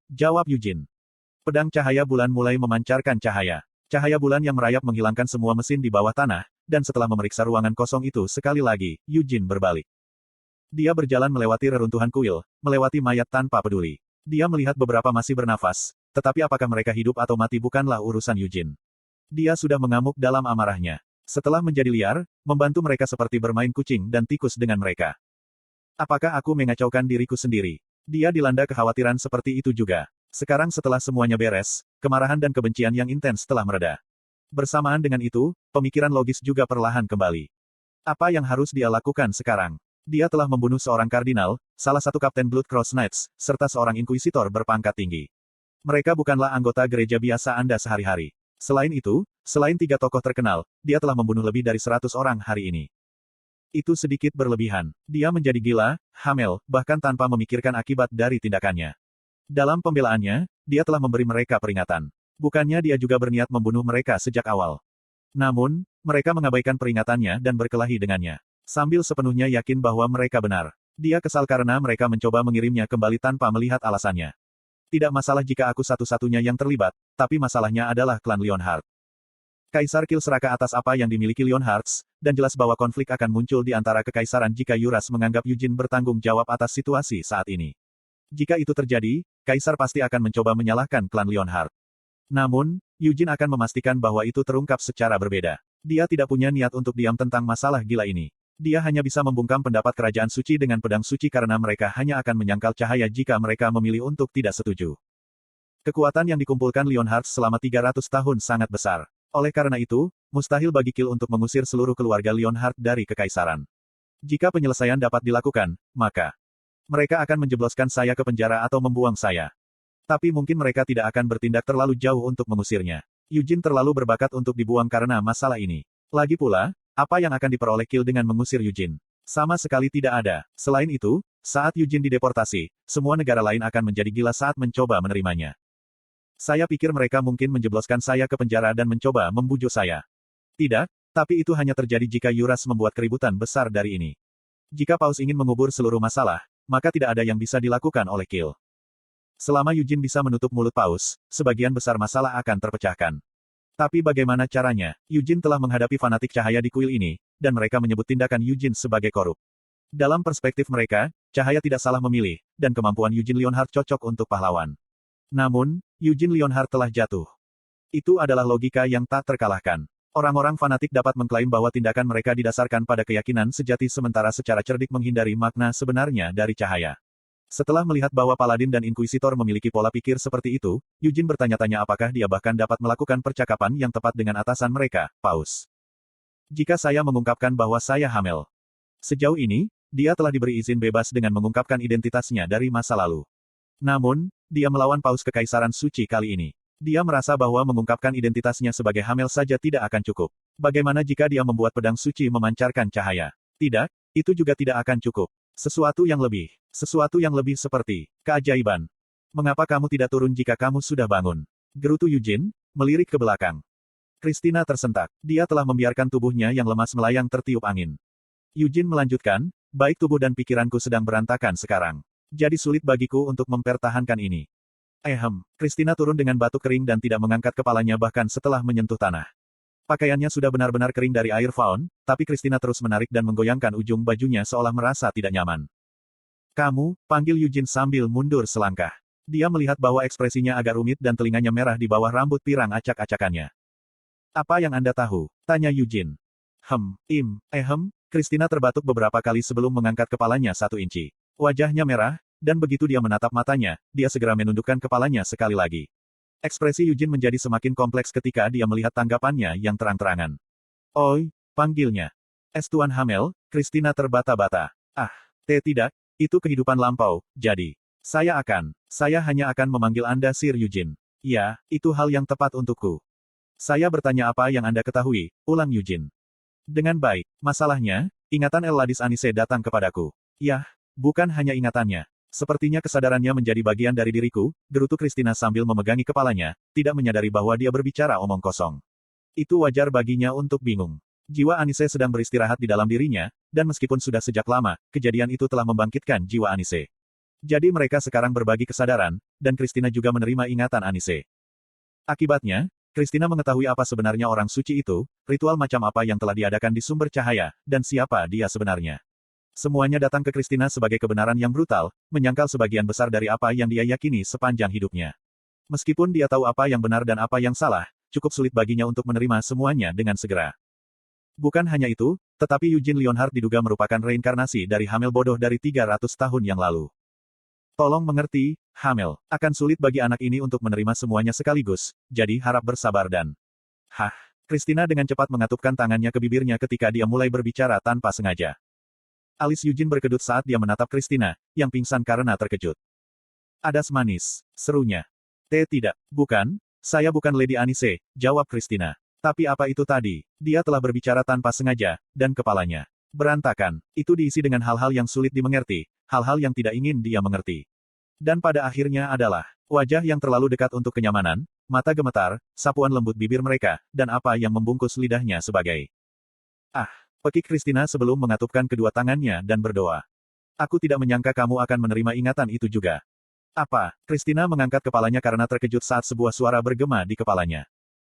jawab Eugene. Pedang cahaya bulan mulai memancarkan cahaya. Cahaya bulan yang merayap menghilangkan semua mesin di bawah tanah, dan setelah memeriksa ruangan kosong itu sekali lagi, Eugene berbalik. Dia berjalan melewati reruntuhan kuil, melewati mayat tanpa peduli. Dia melihat beberapa masih bernafas, tetapi apakah mereka hidup atau mati bukanlah urusan Eugene. Dia sudah mengamuk dalam amarahnya. Setelah menjadi liar, membantu mereka seperti bermain kucing dan tikus dengan mereka. Apakah aku mengacaukan diriku sendiri? Dia dilanda kekhawatiran seperti itu juga. Sekarang setelah semuanya beres, kemarahan dan kebencian yang intens telah mereda. Bersamaan dengan itu, pemikiran logis juga perlahan kembali. Apa yang harus dia lakukan sekarang? Dia telah membunuh seorang kardinal, salah satu kapten Blood Cross Knights, serta seorang inkuisitor berpangkat tinggi. Mereka bukanlah anggota gereja biasa Anda sehari-hari. Selain itu, selain 3 tokoh terkenal, dia telah membunuh lebih dari 100 orang hari ini. Itu sedikit berlebihan. Dia menjadi gila, Hamel, bahkan tanpa memikirkan akibat dari tindakannya. Dalam pembelaannya, dia telah memberi mereka peringatan. Bukannya dia juga berniat membunuh mereka sejak awal. Namun, mereka mengabaikan peringatannya dan berkelahi dengannya. Sambil sepenuhnya yakin bahwa mereka benar. Dia kesal karena mereka mencoba mengirimnya kembali tanpa melihat alasannya. Tidak masalah jika aku satu-satunya yang terlibat, tapi masalahnya adalah klan Leonhardt. Kaisar Kiel serakah atas apa yang dimiliki Leonhardt, dan jelas bahwa konflik akan muncul di antara kekaisaran jika Yuras menganggap Eugene bertanggung jawab atas situasi saat ini. Jika itu terjadi, Kaisar pasti akan mencoba menyalahkan klan Leonhardt. Namun, Eugene akan memastikan bahwa itu terungkap secara berbeda. Dia tidak punya niat untuk diam tentang masalah gila ini. Dia hanya bisa membungkam pendapat kerajaan suci dengan pedang suci karena mereka hanya akan menyangkal cahaya jika mereka memilih untuk tidak setuju. Kekuatan yang dikumpulkan Leonhardt selama 300 tahun sangat besar. Oleh karena itu, mustahil bagi Kiel untuk mengusir seluruh keluarga Leonhardt dari kekaisaran. Jika penyelesaian dapat dilakukan, maka mereka akan menjebloskan saya ke penjara atau membuang saya. Tapi mungkin mereka tidak akan bertindak terlalu jauh untuk mengusirnya. Eugene terlalu berbakat untuk dibuang karena masalah ini. Lagi pula, apa yang akan diperoleh Kiel dengan mengusir Eugene? Sama sekali tidak ada. Selain itu, saat Eugene dideportasi, semua negara lain akan menjadi gila saat mencoba menerimanya. Saya pikir mereka mungkin menjebloskan saya ke penjara dan mencoba membujuk saya. Tidak, tapi itu hanya terjadi jika Yuras membuat keributan besar dari ini. Jika Paus ingin mengubur seluruh masalah, maka tidak ada yang bisa dilakukan oleh Kill. Selama Eugene bisa menutup mulut Paus, sebagian besar masalah akan terpecahkan. Tapi bagaimana caranya? Eugene telah menghadapi fanatik cahaya di kuil ini, dan mereka menyebut tindakan Eugene sebagai korup. Dalam perspektif mereka, cahaya tidak salah memilih, dan kemampuan Eugene Leonhard cocok untuk pahlawan. Namun, Eugene Leonhard telah jatuh. Itu adalah logika yang tak terkalahkan. Orang-orang fanatik dapat mengklaim bahwa tindakan mereka didasarkan pada keyakinan sejati sementara secara cerdik menghindari makna sebenarnya dari cahaya. Setelah melihat bahwa Paladin dan Inkuisitor memiliki pola pikir seperti itu, Eugene bertanya-tanya apakah dia bahkan dapat melakukan percakapan yang tepat dengan atasan mereka, Paus. Jika saya mengungkapkan bahwa saya hamil. Sejauh ini, dia telah diberi izin bebas dengan mengungkapkan identitasnya dari masa lalu. Namun, dia melawan Paus Kekaisaran Suci kali ini. Dia merasa bahwa mengungkapkan identitasnya sebagai hamil saja tidak akan cukup. Bagaimana jika dia membuat pedang suci memancarkan cahaya? Tidak, itu juga tidak akan cukup. Sesuatu yang lebih seperti keajaiban. Mengapa kamu tidak turun jika kamu sudah bangun? Gerutu Eugene, melirik ke belakang. Christina tersentak. Dia telah membiarkan tubuhnya yang lemas melayang tertiup angin. Eugene melanjutkan, baik tubuh dan pikiranku sedang berantakan sekarang. Jadi sulit bagiku untuk mempertahankan ini. Christina turun dengan batuk kering dan tidak mengangkat kepalanya bahkan setelah menyentuh tanah. Pakaiannya sudah benar-benar kering dari air faun, tapi Christina terus menarik dan menggoyangkan ujung bajunya seolah merasa tidak nyaman. Kamu, panggil Eugene sambil mundur selangkah. Dia melihat bahwa ekspresinya agak rumit dan telinganya merah di bawah rambut pirang acak-acakannya. Apa yang Anda tahu? Tanya Eugene. Christina terbatuk beberapa kali sebelum mengangkat kepalanya 1 inci. Wajahnya merah, dan begitu dia menatap matanya, dia segera menundukkan kepalanya sekali lagi. Ekspresi Eugene menjadi semakin kompleks ketika dia melihat tanggapannya yang terang-terangan. Oi, panggilnya. Tuan Hamel, Christina terbata-bata. Tidak, itu kehidupan lampau, jadi. Saya hanya akan memanggil Anda Sir Eugene. Ya, itu hal yang tepat untukku. Saya bertanya apa yang Anda ketahui, ulang Eugene. Dengan baik, masalahnya, ingatan Eladis Anise datang kepadaku. Yah, bukan hanya ingatannya. Sepertinya kesadarannya menjadi bagian dari diriku, gerutu Christina sambil memegangi kepalanya, tidak menyadari bahwa dia berbicara omong kosong. Itu wajar baginya untuk bingung. Jiwa Anise sedang beristirahat di dalam dirinya, dan meskipun sudah sejak lama, kejadian itu telah membangkitkan jiwa Anise. Jadi mereka sekarang berbagi kesadaran, dan Christina juga menerima ingatan Anise. Akibatnya, Christina mengetahui apa sebenarnya orang suci itu, ritual macam apa yang telah diadakan di sumber cahaya, dan siapa dia sebenarnya. Semuanya datang ke Christina sebagai kebenaran yang brutal, menyangkal sebagian besar dari apa yang dia yakini sepanjang hidupnya. Meskipun dia tahu apa yang benar dan apa yang salah, cukup sulit baginya untuk menerima semuanya dengan segera. Bukan hanya itu, tetapi Eugene Leonhard diduga merupakan reinkarnasi dari Hamel bodoh dari 300 tahun yang lalu. Tolong mengerti, Hamel, akan sulit bagi anak ini untuk menerima semuanya sekaligus, jadi harap bersabar dan... Christina dengan cepat mengatupkan tangannya ke bibirnya ketika dia mulai berbicara tanpa sengaja. Alis Eugene berkedut saat dia menatap Christina, yang pingsan karena terkejut. Adas manis, serunya. Tidak, bukan, saya bukan Lady Anise, jawab Christina. Tapi apa itu tadi? Dia telah berbicara tanpa sengaja, dan kepalanya berantakan. Itu diisi dengan hal-hal yang sulit dimengerti, hal-hal yang tidak ingin dia mengerti. Dan pada akhirnya adalah wajah yang terlalu dekat untuk kenyamanan, mata gemetar, sapuan lembut bibir mereka, dan apa yang membungkus lidahnya sebagai pekik Christina sebelum mengatupkan kedua tangannya dan berdoa. Aku tidak menyangka kamu akan menerima ingatan itu juga. Apa? Christina mengangkat kepalanya karena terkejut saat sebuah suara bergema di kepalanya.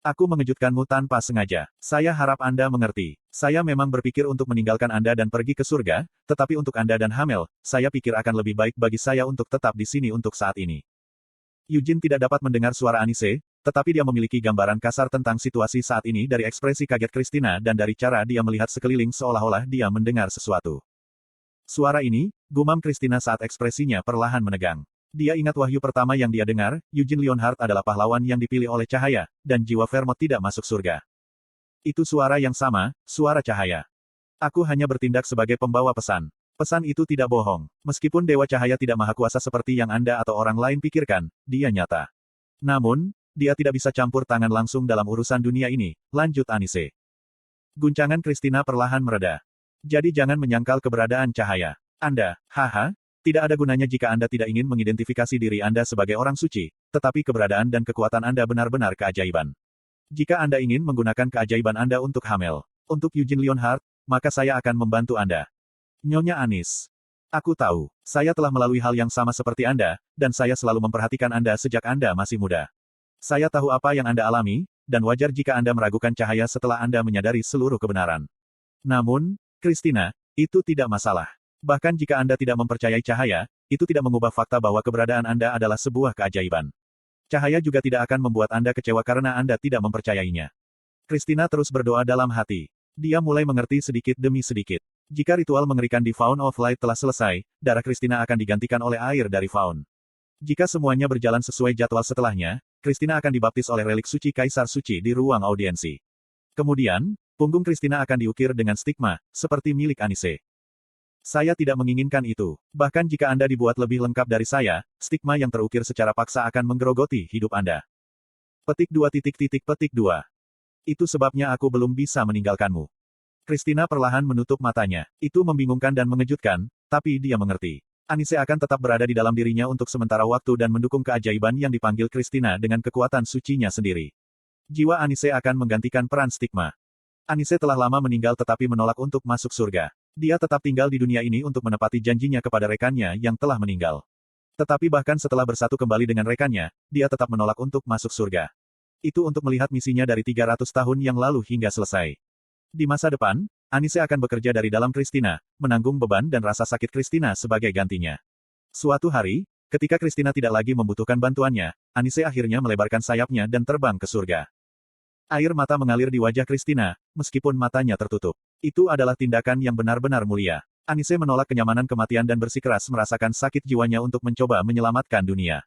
Aku mengejutkanmu tanpa sengaja. Saya harap Anda mengerti. Saya memang berpikir untuk meninggalkan Anda dan pergi ke surga, tetapi untuk Anda dan Hamel, saya pikir akan lebih baik bagi saya untuk tetap di sini untuk saat ini. Eugene tidak dapat mendengar suara Anise, tetapi dia memiliki gambaran kasar tentang situasi saat ini dari ekspresi kaget Christina dan dari cara dia melihat sekeliling seolah-olah dia mendengar sesuatu. Suara ini, gumam Christina saat ekspresinya perlahan menegang. Dia ingat wahyu pertama yang dia dengar, Eugene Leonhard adalah pahlawan yang dipilih oleh cahaya, dan jiwa Vermont tidak masuk surga. Itu suara yang sama, suara cahaya. Aku hanya bertindak sebagai pembawa pesan. Pesan itu tidak bohong. Meskipun Dewa Cahaya tidak maha kuasa seperti yang Anda atau orang lain pikirkan, dia nyata. Namun, dia tidak bisa campur tangan langsung dalam urusan dunia ini, lanjut Anise. Guncangan Christina perlahan mereda. Jadi jangan menyangkal keberadaan cahaya. Anda, Tidak ada gunanya jika Anda tidak ingin mengidentifikasi diri Anda sebagai orang suci, tetapi keberadaan dan kekuatan Anda benar-benar keajaiban. Jika Anda ingin menggunakan keajaiban Anda untuk Hamel, untuk Eugene Leonhardt, maka saya akan membantu Anda. Nyonya Anis. Aku tahu, saya telah melalui hal yang sama seperti Anda, dan saya selalu memperhatikan Anda sejak Anda masih muda. Saya tahu apa yang Anda alami, dan wajar jika Anda meragukan cahaya setelah Anda menyadari seluruh kebenaran. Namun, Christina, itu tidak masalah. Bahkan jika Anda tidak mempercayai cahaya, itu tidak mengubah fakta bahwa keberadaan Anda adalah sebuah keajaiban. Cahaya juga tidak akan membuat Anda kecewa karena Anda tidak mempercayainya. Christina terus berdoa dalam hati. Dia mulai mengerti sedikit demi sedikit. Jika ritual mengerikan di Fountain of Light telah selesai, darah Christina akan digantikan oleh air dari Fountain. Jika semuanya berjalan sesuai jadwal setelahnya, Christina akan dibaptis oleh relik suci Kaisar Suci di ruang audiensi. Kemudian, punggung Christina akan diukir dengan stigma, seperti milik Anise. Saya tidak menginginkan itu. Bahkan jika Anda dibuat lebih lengkap dari saya, stigma yang terukir secara paksa akan menggerogoti hidup Anda. Petik 2. Itu sebabnya aku belum bisa meninggalkanmu. Christina perlahan menutup matanya. Itu membingungkan dan mengejutkan, tapi dia mengerti. Anise akan tetap berada di dalam dirinya untuk sementara waktu dan mendukung keajaiban yang dipanggil Christina dengan kekuatan sucinya sendiri. Jiwa Anise akan menggantikan peran stigma. Anise telah lama meninggal tetapi menolak untuk masuk surga. Dia tetap tinggal di dunia ini untuk menepati janjinya kepada rekannya yang telah meninggal. Tetapi bahkan setelah bersatu kembali dengan rekannya, dia tetap menolak untuk masuk surga. Itu untuk melihat misinya dari 300 tahun yang lalu hingga selesai. Di masa depan, Anise akan bekerja dari dalam Christina, menanggung beban dan rasa sakit Christina sebagai gantinya. Suatu hari, ketika Christina tidak lagi membutuhkan bantuannya, Anise akhirnya melebarkan sayapnya dan terbang ke surga. Air mata mengalir di wajah Christina, meskipun matanya tertutup. Itu adalah tindakan yang benar-benar mulia. Anise menolak kenyamanan kematian dan bersikeras merasakan sakit jiwanya untuk mencoba menyelamatkan dunia.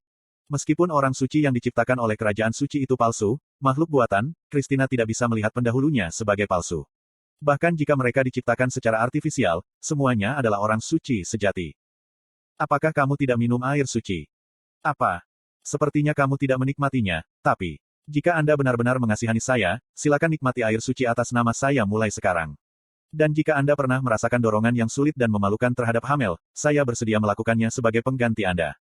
Meskipun orang suci yang diciptakan oleh kerajaan suci itu palsu, makhluk buatan, Christina tidak bisa melihat pendahulunya sebagai palsu. Bahkan jika mereka diciptakan secara artifisial, semuanya adalah orang suci sejati. Apakah kamu tidak minum air suci? Apa? Sepertinya kamu tidak menikmatinya, tapi jika Anda benar-benar mengasihani saya, silakan nikmati air suci atas nama saya mulai sekarang. Dan jika Anda pernah merasakan dorongan yang sulit dan memalukan terhadap Hamel, saya bersedia melakukannya sebagai pengganti Anda.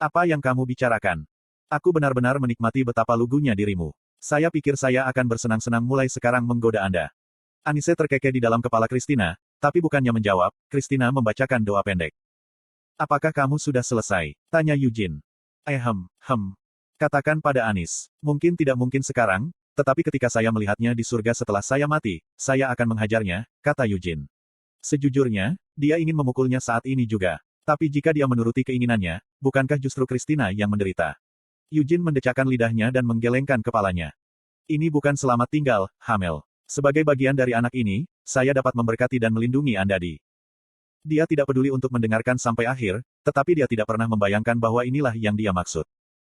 Apa yang kamu bicarakan? Aku benar-benar menikmati betapa lugunya dirimu. Saya pikir saya akan bersenang-senang mulai sekarang menggoda Anda. Anise terkekeh di dalam kepala Christina, tapi bukannya menjawab, Christina membacakan doa pendek. Apakah kamu sudah selesai? Tanya Eugene. Katakan pada Anis. Mungkin tidak mungkin sekarang, tetapi ketika saya melihatnya di surga setelah saya mati, saya akan menghajarnya, kata Eugene. Sejujurnya, dia ingin memukulnya saat ini juga. Tapi jika dia menuruti keinginannya, bukankah justru Christina yang menderita? Eugene mendecakkan lidahnya dan menggelengkan kepalanya. Ini bukan selamat tinggal, Hamel. Sebagai bagian dari anak ini, saya dapat memberkati dan melindungi Anda di. Dia tidak peduli untuk mendengarkan sampai akhir, tetapi dia tidak pernah membayangkan bahwa inilah yang dia maksud.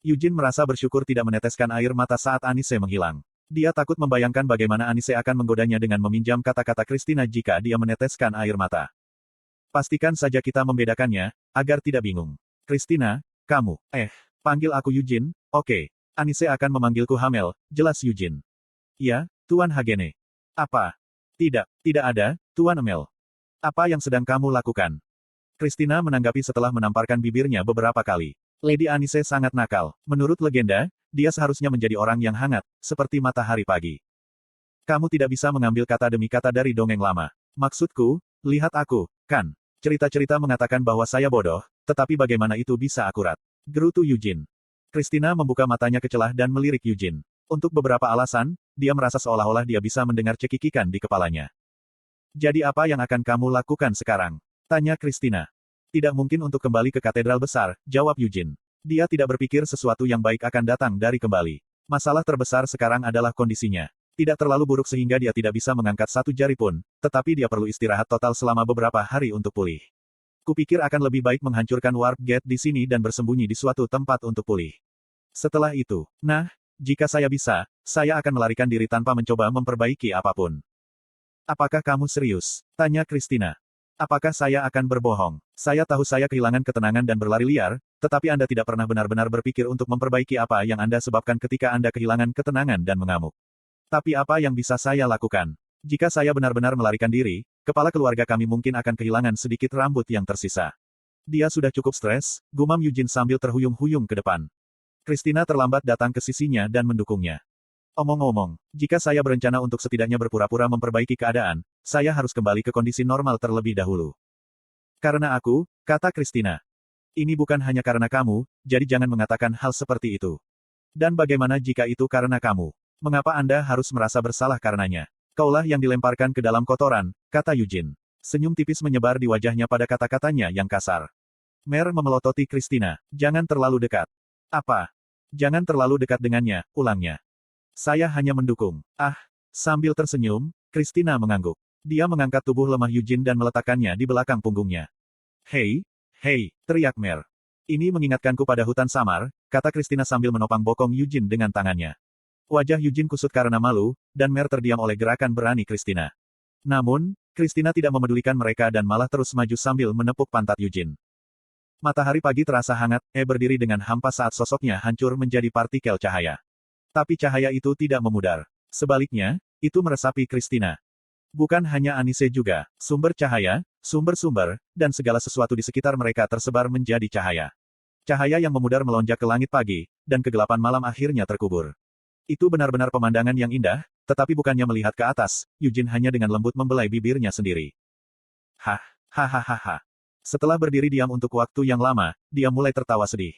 Eugene merasa bersyukur tidak meneteskan air mata saat Anise menghilang. Dia takut membayangkan bagaimana Anise akan menggodanya dengan meminjam kata-kata Christina jika dia meneteskan air mata. Pastikan saja kita membedakannya, agar tidak bingung. Christina, kamu, panggil aku Eugene, oke. Anise akan memanggilku Hamel, jelas Eugene. Ya, Tuan Hagene. Apa? Tidak ada, Tuan Emil. Apa yang sedang kamu lakukan? Christina menanggapi setelah menamparkan bibirnya beberapa kali. Lady Anise sangat nakal. Menurut legenda, dia seharusnya menjadi orang yang hangat, seperti matahari pagi. Kamu tidak bisa mengambil kata demi kata dari dongeng lama. Maksudku, lihat aku, kan? Cerita-cerita mengatakan bahwa saya bodoh, tetapi bagaimana itu bisa akurat? Gerutu Eugene. Christina membuka matanya ke celah dan melirik Eugene. Untuk beberapa alasan, dia merasa seolah-olah dia bisa mendengar cekikikan di kepalanya. Jadi apa yang akan kamu lakukan sekarang? Tanya Christina. Tidak mungkin untuk kembali ke katedral besar, jawab Eugene. Dia tidak berpikir sesuatu yang baik akan datang dari kembali. Masalah terbesar sekarang adalah kondisinya. Tidak terlalu buruk sehingga dia tidak bisa mengangkat satu jari pun, tetapi dia perlu istirahat total selama beberapa hari untuk pulih. Kupikir akan lebih baik menghancurkan warp gate di sini dan bersembunyi di suatu tempat untuk pulih. Setelah itu, jika saya bisa, saya akan melarikan diri tanpa mencoba memperbaiki apapun. Apakah kamu serius? Tanya Christina. Apakah saya akan berbohong? Saya tahu saya kehilangan ketenangan dan berlari liar, tetapi Anda tidak pernah benar-benar berpikir untuk memperbaiki apa yang Anda sebabkan ketika Anda kehilangan ketenangan dan mengamuk. Tapi apa yang bisa saya lakukan? Jika saya benar-benar melarikan diri, kepala keluarga kami mungkin akan kehilangan sedikit rambut yang tersisa. Dia sudah cukup stres, gumam Eugene sambil terhuyung-huyung ke depan. Christina terlambat datang ke sisinya dan mendukungnya. Omong-omong, jika saya berencana untuk setidaknya berpura-pura memperbaiki keadaan, saya harus kembali ke kondisi normal terlebih dahulu. Karena aku, kata Christina. Ini bukan hanya karena kamu, jadi jangan mengatakan hal seperti itu. Dan bagaimana jika itu karena kamu? Mengapa Anda harus merasa bersalah karenanya? Kaulah yang dilemparkan ke dalam kotoran, kata Eugene. Senyum tipis menyebar di wajahnya pada kata-katanya yang kasar. Mer memelototi Christina. Jangan terlalu dekat. Apa? Jangan terlalu dekat dengannya, ulangnya. Saya hanya mendukung. Ah, sambil tersenyum, Christina mengangguk. Dia mengangkat tubuh lemah Eugene dan meletakkannya di belakang punggungnya. Hei, hei, teriak Mer. Ini mengingatkanku pada hutan samar, kata Christina sambil menopang bokong Eugene dengan tangannya. Wajah Eugene kusut karena malu, dan Mer terdiam oleh gerakan berani Christina. Namun, Christina tidak memedulikan mereka dan malah terus maju sambil menepuk pantat Eugene. Matahari pagi terasa hangat, berdiri dengan hampa saat sosoknya hancur menjadi partikel cahaya. Tapi cahaya itu tidak memudar. Sebaliknya, itu meresapi Christina. Bukan hanya Anise juga, sumber cahaya, sumber-sumber, dan segala sesuatu di sekitar mereka tersebar menjadi cahaya. Cahaya yang memudar melonjak ke langit pagi, dan kegelapan malam akhirnya terkubur. Itu benar-benar pemandangan yang indah, tetapi bukannya melihat ke atas, Eugene hanya dengan lembut membelai bibirnya sendiri. Hahaha. Setelah berdiri diam untuk waktu yang lama, dia mulai tertawa sedih.